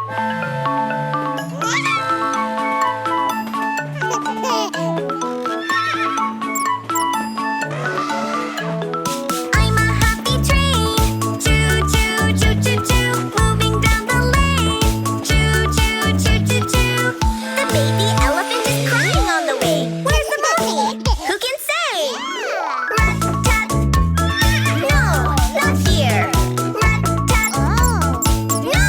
I'm a happy train. Choo choo choo choo choo, moving down the lane. Choo choo choo choo choo. The baby elephant is crying on the way. Where's the mommy? Who can say? Rat-tat. No, not here. Rat-tat. No,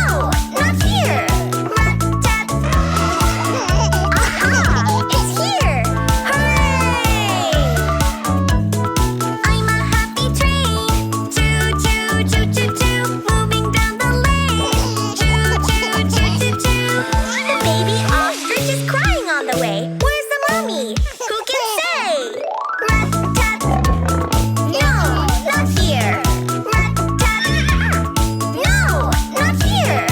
not here. Rat-tat. Ahaa, it's here. Hooray! I'm a happy train. Choo choo choo choo choo, moving down the lane. Choo choo choo choo choo. The baby ostrich is crying on the way. Where's the mommy? Who can say? Rat-tat. No, not here. Rat-tat. No, not here.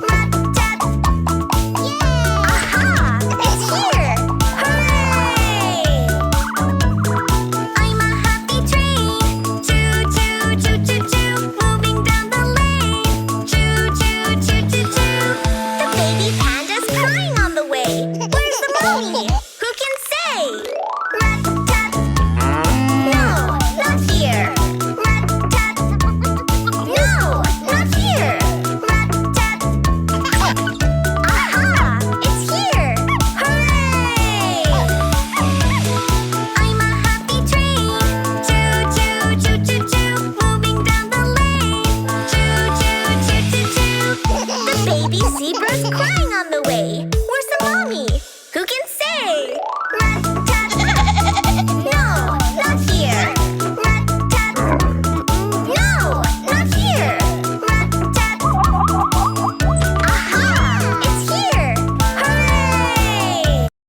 Rat-tat. Ahaa, it's here. Hooray! I'm a happy train. Choo choo choo choo choo, moving down the lane. Choo choo choo choo choo. The baby panda's crying on the way. Where's the mommy? Who can say? Rat-tat. No, not here. Rat-tat. No, not here. Rat-tat. Ahaa, it's here. Hooray! I'm a happy train. Choo choo choo choo choo, moving down the lane. Choo choo choo choo choo. The baby zebra's crying on the way.